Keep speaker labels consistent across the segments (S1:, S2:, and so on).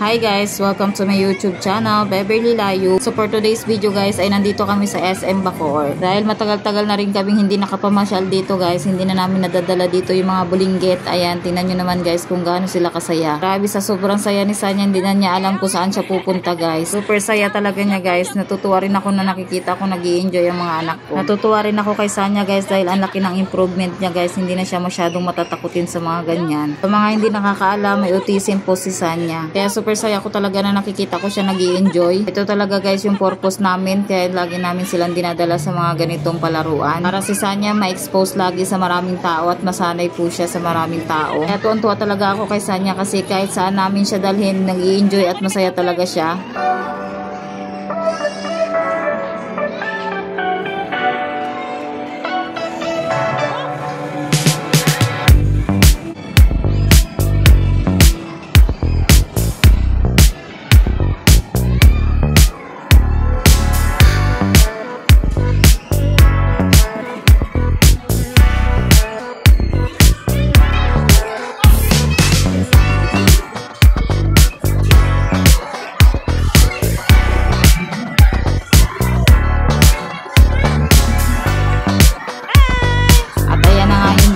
S1: Hi guys, welcome to my YouTube channel, Beverly Layu. So for today's video guys ay nandito kami sa SM Bacoor. Dahil matagal-tagal na rin kaming hindi nakapamasyal dito guys, hindi na namin nadadala dito yung mga bulinggit. Ayan, tingnan nyo naman guys kung gaano sila kasaya. Grabe, sa sobrang saya ni Sanya, hindi na niya alam kung saan siya pupunta guys. Super saya talaga niya guys. Natutuwa rin ako na nakikita ko nag-i-enjoy ang mga anak ko. Natutuwa rin ako kay Sanya guys dahil ang laki ng improvement niya guys. Hindi na siya masyadong matatakutin sa mga ganyan. Sa mga hindi nakakaalam, may autism po si Sanya. Kaya super saya ko talaga na nakikita ko siya nag-i-enjoy. Ito talaga guys yung purpose namin, kaya lagi namin silang dinadala sa mga ganitong palaruan. Para si Sanya ma-expose lagi sa maraming tao at masanay po siya sa maraming tao. Kaya tuwan-tuwa talaga ako kay Sanya kasi kahit saan namin siya dalhin, nag-i-enjoy at masaya talaga siya.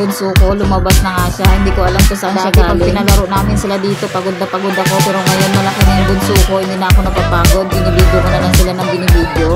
S1: Bunso ko, lumabas na nga siya. Hindi ko alam kung saan siya galing. Pag pinalaro namin sila dito, pagod na pagod ako. Pero ngayon malaki na yung bunso ko, hindi na ako napapagod. Binibidyo ko na lang sila ng binibidyo.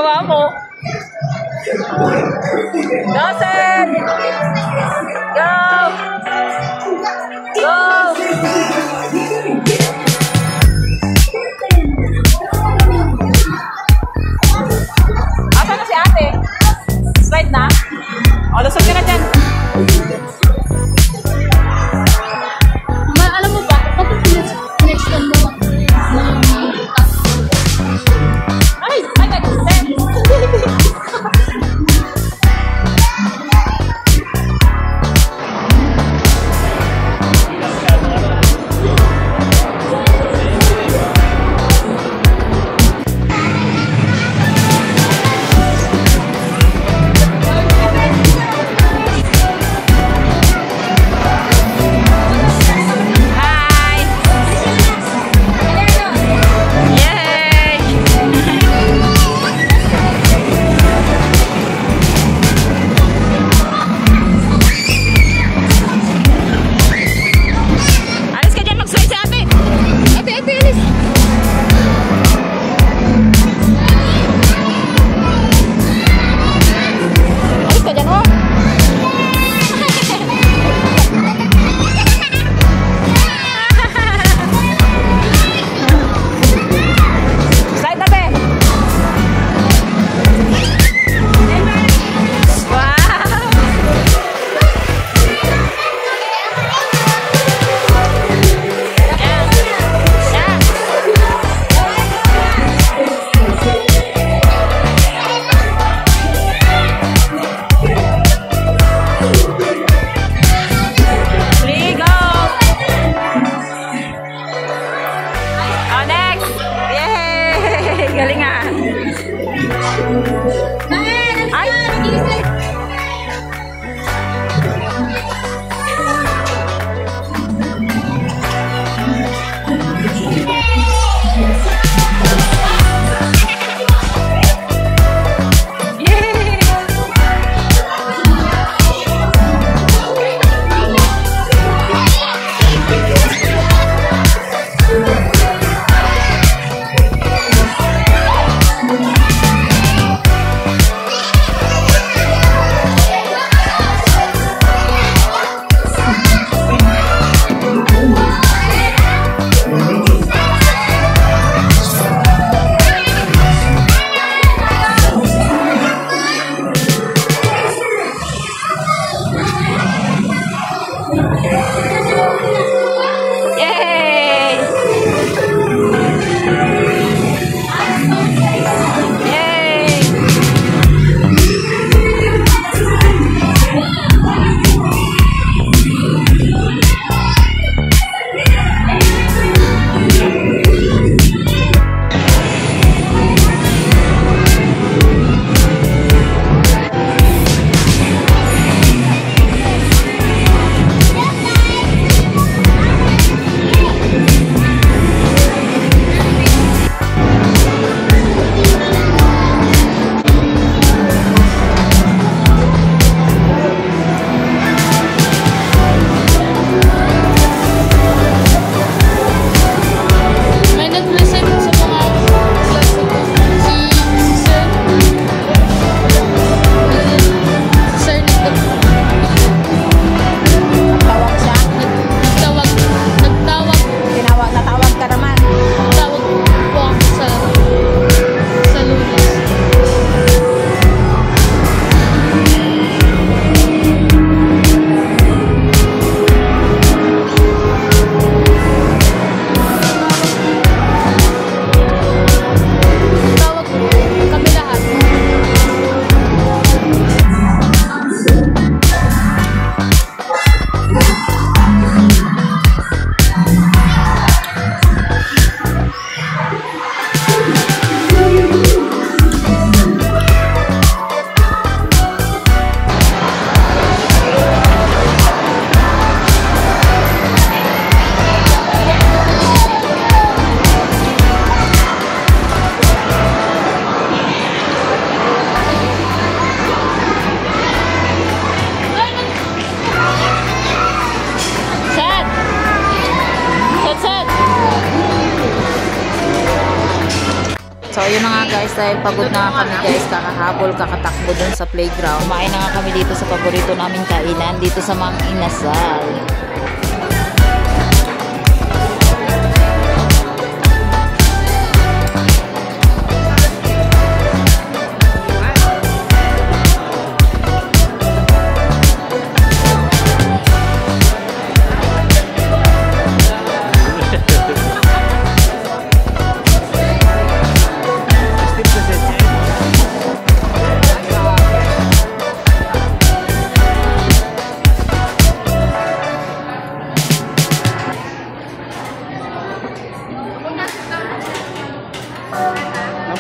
S1: ginagawa mo? Joseph! Go! Go! Asa na si ate? Slide na? O, lusog ka na dyan.
S2: Alam mo ba, kapag sineksyon mo
S1: Ay! Ay! Dahil pagod na nga kami guys, kakahabol, kakatakbo dun sa playground. Kumain na nga kami dito sa paborito naming kainan, dito sa Mang Inasal.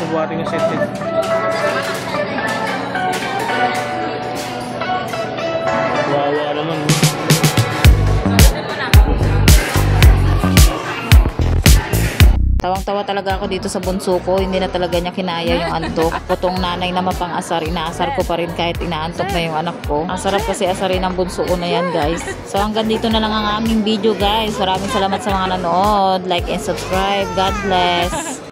S3: Buhatin yung set it. Wawa naman.
S1: Tawang-tawa talaga ako dito sa bunso ko. Hindi na talaga niya kinaya yung antok. Putong nanay na mapang-asar. Inaasar ko pa rin kahit inaantok na yung anak ko. Ang sarap kasi asarin ng bunso ko na yan guys. So hanggang dito na lang ang aming video guys. Maraming salamat sa mga nanood. Like and subscribe. God bless.